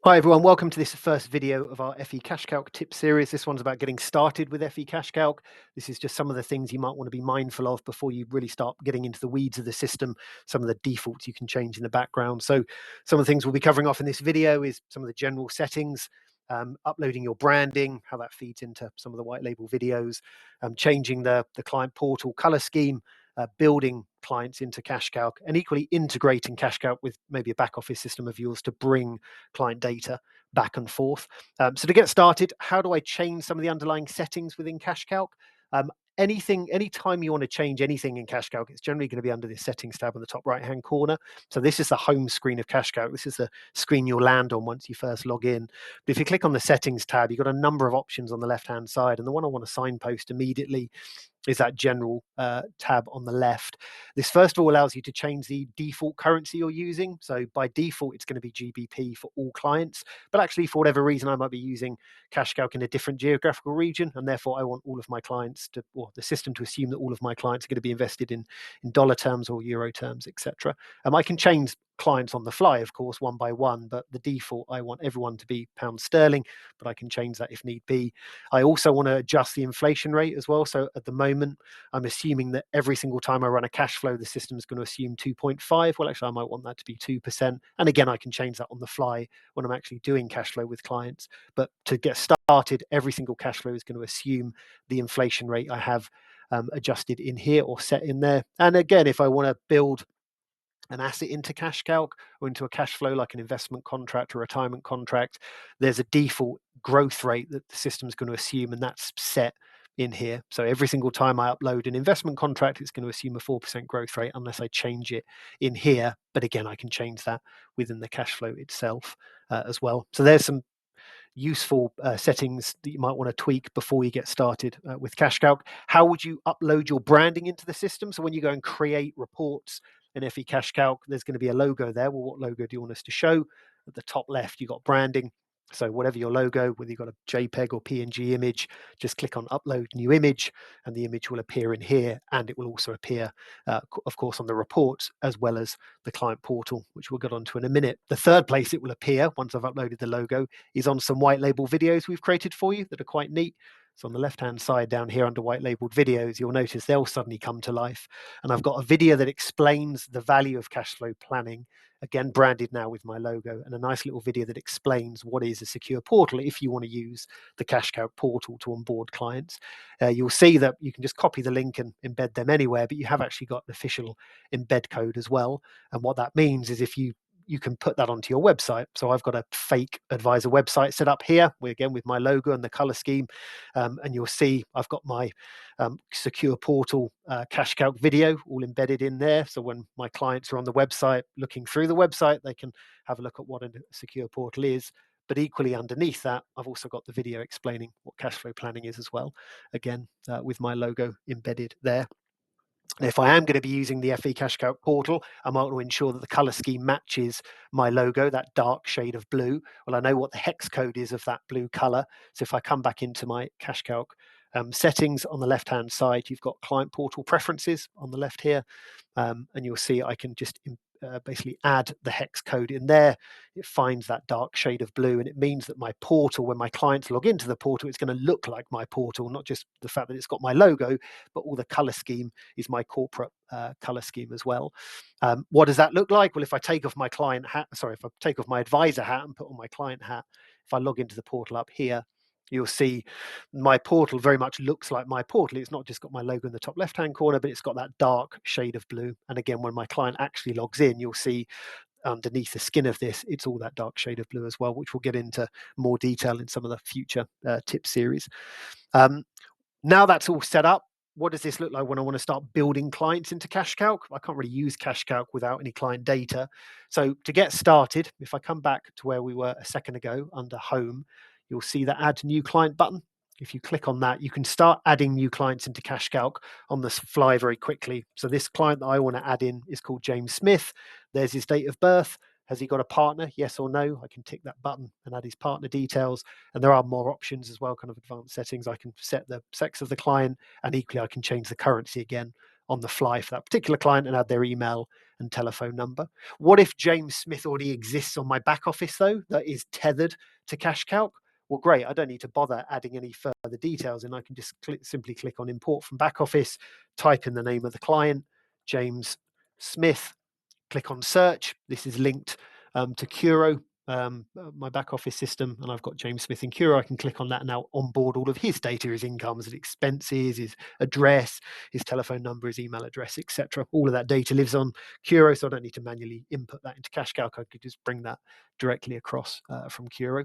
Hi everyone, welcome to this first video of our FE CashCalc tip series. This one's about getting started with FE CashCalc. This is just some of the things you might want to be mindful of before you really start getting into the weeds of the system, some of the defaults you can change in the background. So some of the things we'll be covering off in this video is some of the general settings, uploading your branding, how that feeds into some of the white label videos, changing the client portal color scheme, building clients into CashCalc, and equally integrating CashCalc with maybe a back office system of yours to bring client data back and forth. So to get started, how do I change some of the underlying settings within CashCalc? Anytime you want to change anything in CashCalc, it's generally going to be under the settings tab in the top right hand corner. So this is the home screen of CashCalc. This is the screen you'll land on once you first log in. But if you click on the settings tab, you've got a number of options on the left hand side, and the one I want to signpost immediately is that general tab on the left. This first of all allows you to change the default currency you're using. So by default, it's going to be GBP for all clients. But actually, for whatever reason, I might be using CashCalc in a different geographical region, and therefore I want all of my clients to, or the system to assume that all of my clients are going to be invested in dollar terms or euro terms, etc. I can change clients on the fly, of course, one by one, but the default, I want everyone to be pound sterling, but I can change that if need be. I also want to adjust the inflation rate as well. So at the moment, I'm assuming that every single time I run a cash flow, the system is going to assume 2.5. Well, actually, I might want that to be 2%. And again, I can change that on the fly when I'm actually doing cash flow with clients. But to get started, every single cash flow is going to assume the inflation rate I have adjusted in here or set in there. And again, if I want to build an asset into CashCalc or into a cash flow like an investment contract or retirement contract, there's a default growth rate that the system's going to assume, and that's set in here. So every single time I upload an investment contract, it's going to assume a 4% growth rate unless I change it in here. But again, I can change that within the cash flow itself as well. So there's some useful settings that you might want to tweak before you get started with CashCalc. How would you upload your branding into the system? So when you go and create reports in FE CashCalc, there's going to be a logo there. Well, what logo do you want us to show? At the top left, you've got branding. So whatever your logo, whether you've got a JPEG or PNG image, just click on upload new image, and the image will appear in here, and it will also appear, of course, on the reports as well as the client portal, which we'll get onto in a minute. The third place it will appear once I've uploaded the logo is on some white label videos we've created for you that are quite neat. So on the left-hand side down here under white labeled videos, you'll notice they'll suddenly come to life. And I've got a video that explains the value of cash flow planning, again, branded now with my logo, and a nice little video that explains what is a secure portal if you want to use the CashCalc portal to onboard clients. You'll see that you can just copy the link and embed them anywhere, but you have actually got an official embed code as well. And what that means is if you can put that onto your website. So I've got a fake advisor website set up here, again with my logo and the color scheme, and you'll see I've got my secure portal CashCalc video all embedded in there. So when my clients are on the website looking through the website, they can have a look at what a secure portal is. But equally underneath that, I've also got the video explaining what cash flow planning is as well, again with my logo embedded there. And if I am going to be using the FE CashCalc portal, I might want to ensure that the color scheme matches my logo, that dark shade of blue. Well, I know what the hex code is of that blue color. So if I come back into my CashCalc settings on the left-hand side, you've got client portal preferences on the left here. And you'll see I can just basically add the hex code in there. It finds that dark shade of blue, and it means that my portal, when my clients log into the portal, it's going to look like my portal, not just the fact that it's got my logo, but all the color scheme is my corporate color scheme as well. What does that look like? Well, if I take off my client hat, if I take off my advisor hat and put on my client hat, if I log into the portal up here, you'll see my portal very much looks like my portal. It's not just got my logo in the top left-hand corner, but it's got that dark shade of blue. And again, when my client actually logs in, you'll see underneath the skin of this, it's all that dark shade of blue as well, which we'll get into more detail in some of the future tip series. Now that's all set up, what does this look like when I want to start building clients into CashCalc? I can't really use CashCalc without any client data. So to get started, if I come back to where we were a second ago under Home, you'll see the Add New Client button. If you click on that, you can start adding new clients into CashCalc on the fly very quickly. So this client that I want to add in is called James Smith. There's his date of birth. Has he got a partner? Yes or no? I can tick that button and add his partner details. And there are more options as well, kind of advanced settings. I can set the sex of the client, and equally I can change the currency again on the fly for that particular client and add their email and telephone number. What if James Smith already exists on my back office, though, that is tethered to CashCalc? Well, great. I don't need to bother adding any further details, and I can just simply click on import from back office, type in the name of the client, James Smith, click on search. This is linked to Curo, my back office system, and I've got James Smith in Curo. I can click on that and now onboard all of his data, his incomes, his expenses, his address, his telephone number, his email address, etc. All of that data lives on Curo, so I don't need to manually input that into CashCalc. I could just bring that directly across from Curo.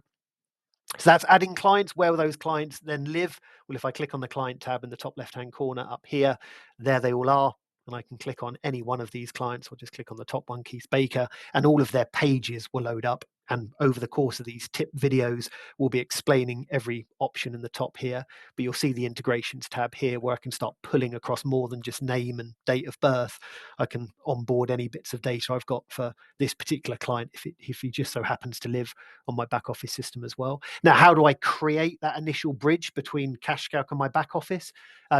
So that's adding clients. Where will those clients then live? Well, if I click on the client tab in the top left-hand corner up here, there they all are. And I can click on any one of these clients. I'll just click on the top one, Keith Baker, and all of their pages will load up. And over the course of these tip videos, we'll be explaining every option in the top here. But you'll see the integrations tab here where I can start pulling across more than just name and date of birth. I can onboard any bits of data I've got for this particular client if he just so happens to live on my back office system as well. Now, how do I create that initial bridge between CashCalc and my back office?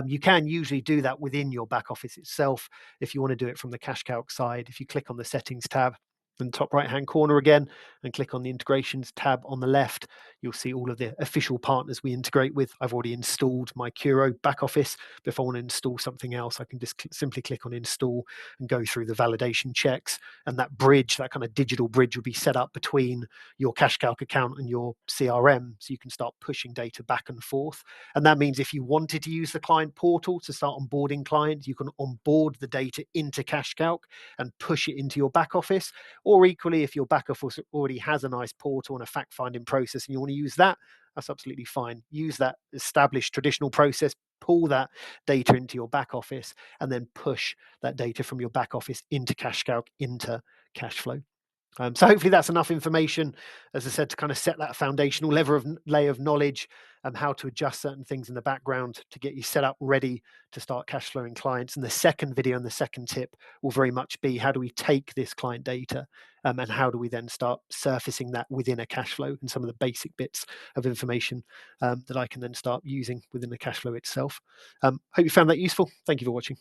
You can usually do that within your back office itself. If you want to do it from the CashCalc side, if you click on the settings tab in the top right hand corner again and click on the integrations tab on the left, you'll see all of the official partners we integrate with. I've already installed my Curo back office, but if I want to install something else, I can just simply click on install and go through the validation checks, and that bridge, that kind of digital bridge, will be set up between your CashCalc account and your CRM, so you can start pushing data back and forth. And that means if you wanted to use the client portal to start onboarding clients, you can onboard the data into CashCalc and push it into your back office. Or equally, if your back office already has a nice portal and a fact-finding process and you want to use that, that's absolutely fine. Use that established traditional process, pull that data into your back office, and then push that data from your back office into CashCalc, into Cashflow. So hopefully that's enough information, as I said, to kind of set that foundational layer of knowledge and how to adjust certain things in the background to get you set up ready to start cash flowing clients. And the second video and the second tip will very much be how do we take this client data and how do we then start surfacing that within a cash flow and some of the basic bits of information that I can then start using within the cash flow itself. Hope you found that useful. Thank you for watching.